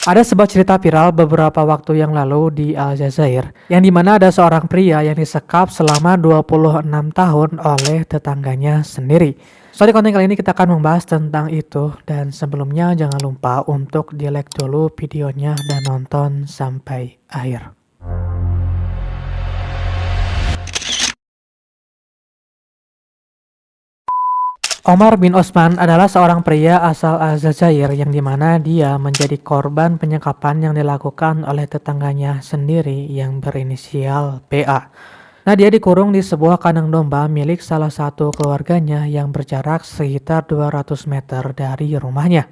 Ada sebuah cerita viral beberapa waktu yang lalu di Aljazair, yang dimana ada seorang pria yang disekap selama 26 tahun oleh tetangganya sendiri. So, di konten kali ini kita akan membahas tentang itu, dan sebelumnya jangan lupa untuk di-like dulu videonya dan nonton sampai akhir. Omar bin Osman adalah seorang pria asal Aljazair yang dimana dia menjadi korban penyekapan yang dilakukan oleh tetangganya sendiri yang berinisial BA. Nah, dia dikurung di sebuah kandang domba milik salah satu keluarganya yang berjarak sekitar 200 meter dari rumahnya.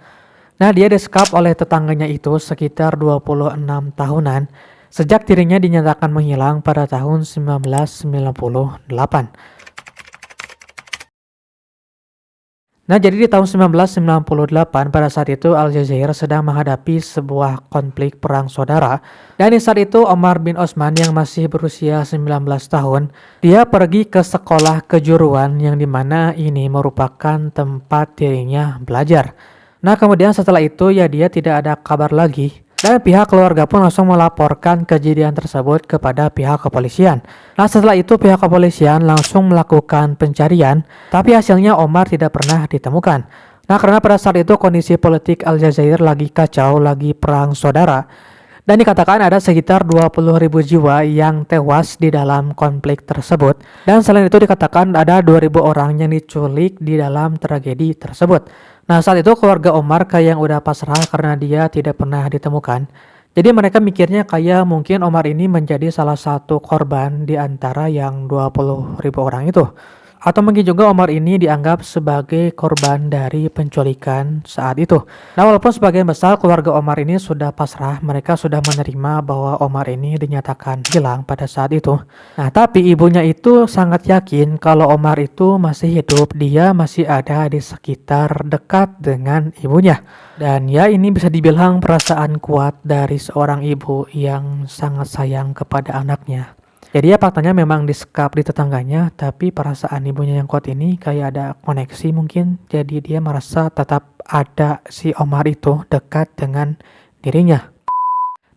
Nah, dia disekap oleh tetangganya itu sekitar 26 tahunan sejak dirinya dinyatakan menghilang pada tahun 1998. Nah, jadi di tahun 1998 pada saat itu Aljazair sedang menghadapi sebuah konflik perang saudara. Dan di saat itu Omar bin Osman yang masih berusia 19 tahun, dia pergi ke sekolah kejuruan yang dimana ini merupakan tempat dirinya belajar. Nah, kemudian setelah itu ya dia tidak ada kabar lagi. Dan pihak keluarga pun langsung melaporkan kejadian tersebut kepada pihak kepolisian. Nah, setelah itu pihak kepolisian langsung melakukan pencarian, tapi hasilnya Omar tidak pernah ditemukan. Nah, karena pada saat itu kondisi politik Aljazair lagi kacau, lagi perang saudara. Dan dikatakan ada sekitar 20.000 jiwa yang tewas di dalam konflik tersebut. Dan selain itu dikatakan ada 2.000 orang yang diculik di dalam tragedi tersebut. Nah, saat itu keluarga Omar kayak yang udah pasrah karena dia tidak pernah ditemukan. Jadi mereka mikirnya kayak mungkin Omar ini menjadi salah satu korban di antara yang 20.000 orang itu. Atau mungkin juga Omar ini dianggap sebagai korban dari penculikan saat itu. Nah, walaupun sebagian besar keluarga Omar ini sudah pasrah, mereka sudah menerima bahwa Omar ini dinyatakan hilang pada saat itu. Nah, tapi ibunya itu sangat yakin kalau Omar itu masih hidup, dia masih ada di sekitar dekat dengan ibunya. Dan ya, ini bisa dibilang perasaan kuat dari seorang ibu yang sangat sayang kepada anaknya. Jadi ya faktanya memang disekap di tetangganya, tapi perasaan ibunya yang kuat ini kayak ada koneksi mungkin. Jadi dia merasa tetap ada si Omar itu dekat dengan dirinya.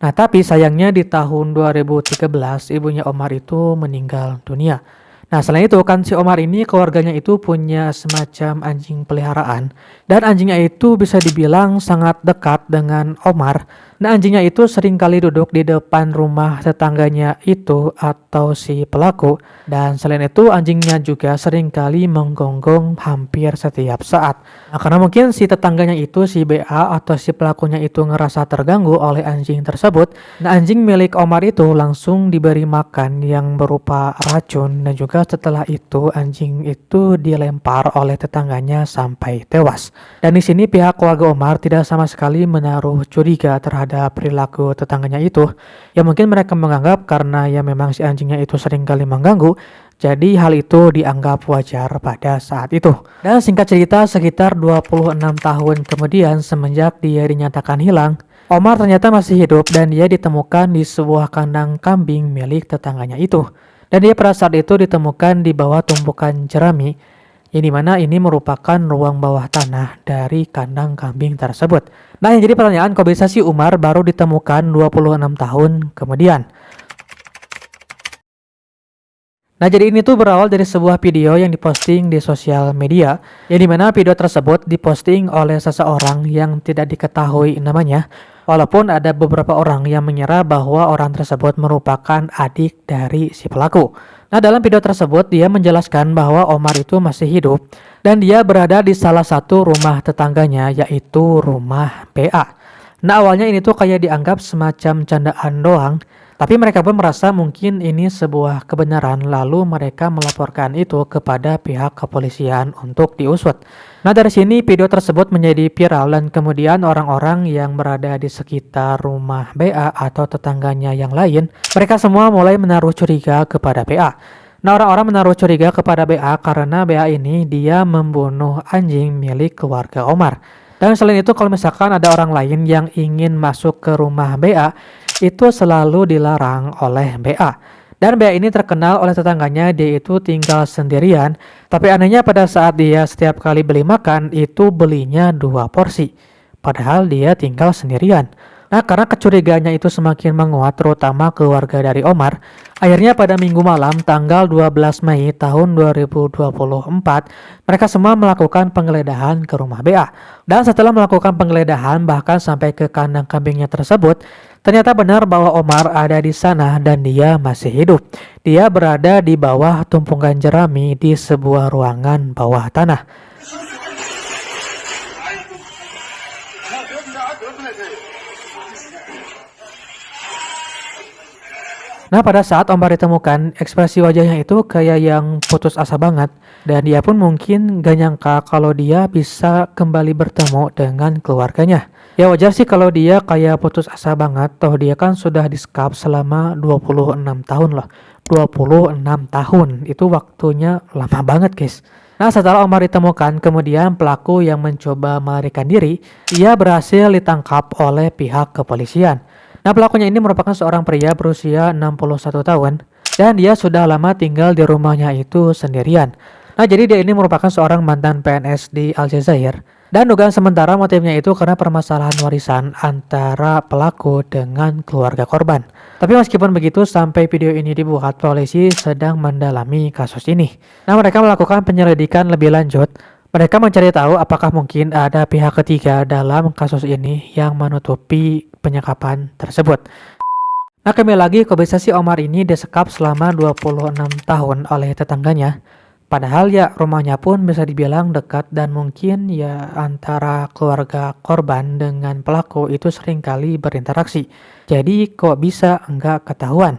Nah, tapi sayangnya di tahun 2013 ibunya Omar itu meninggal dunia. Nah, selain itu kan si Omar ini keluarganya itu punya semacam anjing peliharaan. Dan anjingnya itu bisa dibilang sangat dekat dengan Omar. Nah, anjingnya itu sering kali duduk di depan rumah tetangganya itu atau si pelaku. Dan selain itu anjingnya juga sering kali menggonggong hampir setiap saat. Nah, karena mungkin si tetangganya itu si BA atau si pelakunya itu ngerasa terganggu oleh anjing tersebut. Nah, anjing milik Omar itu langsung diberi makan yang berupa racun. Dan juga setelah itu anjing itu dilempar oleh tetangganya sampai tewas. Dan di sini pihak keluarga Omar tidak sama sekali menaruh curiga terhadap perilaku tetangganya itu. Ya mungkin mereka menganggap karena ya memang si anjingnya itu sering kali mengganggu, jadi hal itu dianggap wajar pada saat itu. Dan singkat cerita sekitar 26 tahun kemudian semenjak dia dinyatakan hilang, Omar ternyata masih hidup dan dia ditemukan di sebuah kandang kambing milik tetangganya itu. Dan dia pada saat itu ditemukan di bawah tumpukan jerami, yang dimana ini merupakan ruang bawah tanah dari kandang kambing tersebut. Nah, yang jadi pertanyaan, kok bisa sih Umar baru ditemukan 26 tahun kemudian? Nah, jadi ini tuh berawal dari sebuah video yang diposting di sosial media, yang dimana video tersebut diposting oleh seseorang yang tidak diketahui namanya, walaupun ada beberapa orang yang mengira bahwa orang tersebut merupakan adik dari si pelaku. Nah, dalam video tersebut dia menjelaskan bahwa Omar itu masih hidup dan dia berada di salah satu rumah tetangganya, yaitu rumah BA. Nah, awalnya ini tuh kayak dianggap semacam candaan doang, tapi mereka pun merasa mungkin ini sebuah kebenaran, lalu mereka melaporkan itu kepada pihak kepolisian untuk diusut. Nah, dari sini video tersebut menjadi viral dan kemudian orang-orang yang berada di sekitar rumah BA atau tetangganya yang lain, mereka semua mulai menaruh curiga kepada BA. Nah, orang-orang menaruh curiga kepada BA karena BA ini dia membunuh anjing milik keluarga Omar. Dan selain itu kalau misalkan ada orang lain yang ingin masuk ke rumah BA, itu selalu dilarang oleh BA. Dan BA ini terkenal oleh tetangganya dia itu tinggal sendirian, tapi anehnya pada saat dia setiap kali beli makan itu belinya 2 porsi. Padahal dia tinggal sendirian. Nah, karena kecurigaannya itu semakin menguat, terutama keluarga dari Omar, akhirnya pada Minggu malam tanggal 12 Mei tahun 2024, mereka semua melakukan penggeledahan ke rumah BA. Dan setelah melakukan penggeledahan bahkan sampai ke kandang kambingnya tersebut, ternyata benar bahwa Omar ada di sana dan dia masih hidup. Dia berada di bawah tumpukan jerami di sebuah ruangan bawah tanah. Nah, pada saat Omar ditemukan, ekspresi wajahnya itu kayak yang putus asa banget. Dan dia pun mungkin gak nyangka kalau dia bisa kembali bertemu dengan keluarganya. Ya wajar sih kalau dia kayak putus asa banget, toh dia kan sudah disekap selama 26 tahun loh. 26 tahun, itu waktunya lama banget guys. Nah, setelah Omar ditemukan, kemudian pelaku yang mencoba melarikan diri, ia berhasil ditangkap oleh pihak kepolisian. Nah, pelakunya ini merupakan seorang pria berusia 61 tahun dan dia sudah lama tinggal di rumahnya itu sendirian. Nah, jadi dia ini merupakan seorang mantan PNS di Aljazair dan dugaan sementara motifnya itu karena permasalahan warisan antara pelaku dengan keluarga korban. Tapi meskipun begitu, sampai video ini dibuat, polisi sedang mendalami kasus ini. Nah, mereka melakukan penyelidikan lebih lanjut. Mereka mencari tahu apakah mungkin ada pihak ketiga dalam kasus ini yang menutupi penyekapan tersebut. Nah, kembali lagi, kok bisa sih Omar ini disekap selama 26 tahun oleh tetangganya? Padahal ya rumahnya pun bisa dibilang dekat dan mungkin ya antara keluarga korban dengan pelaku itu seringkali berinteraksi. Jadi kok bisa enggak ketahuan?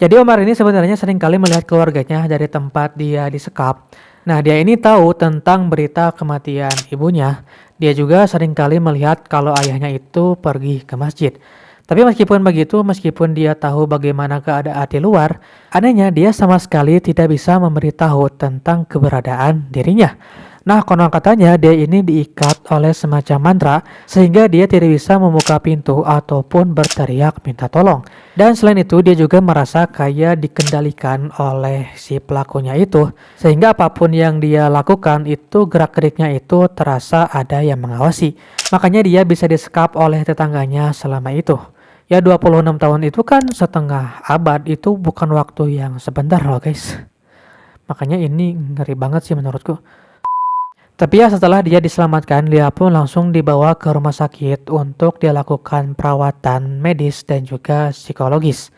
Jadi Omar ini sebenarnya seringkali melihat keluarganya dari tempat dia disekap. Nah, dia ini tahu tentang berita kematian ibunya. Dia juga seringkali melihat kalau ayahnya itu pergi ke masjid. Tapi meskipun begitu, meskipun dia tahu bagaimana keadaan di luar, anehnya dia sama sekali tidak bisa memberitahu tentang keberadaan dirinya. Nah, konon katanya dia ini diikat oleh semacam mantra sehingga dia tidak bisa membuka pintu ataupun berteriak minta tolong. Dan selain itu dia juga merasa kayak dikendalikan oleh si pelakunya itu sehingga apapun yang dia lakukan itu gerak-geriknya itu terasa ada yang mengawasi. Makanya dia bisa disekap oleh tetangganya selama itu. Ya 26 tahun itu kan setengah abad, itu bukan waktu yang sebentar loh guys. Makanya ini ngeri banget sih menurutku. Tapi ya setelah dia diselamatkan, dia pun langsung dibawa ke rumah sakit untuk dilakukan perawatan medis dan juga psikologis.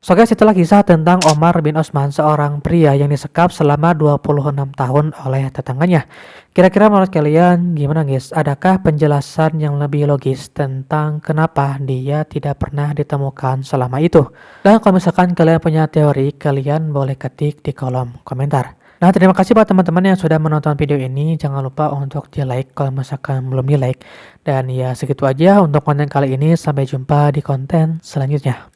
So guys, itulah kisah tentang Omar bin Osman, seorang pria yang disekap selama 26 tahun oleh tetangganya. Kira-kira menurut kalian gimana guys? Adakah penjelasan yang lebih logis tentang kenapa dia tidak pernah ditemukan selama itu? Dan kalau misalkan kalian punya teori, kalian boleh ketik di kolom komentar. Nah, terima kasih buat teman-teman yang sudah menonton video ini. Jangan lupa untuk di like kalau misalkan belum di like. Dan ya segitu aja untuk konten kali ini. Sampai jumpa di konten selanjutnya.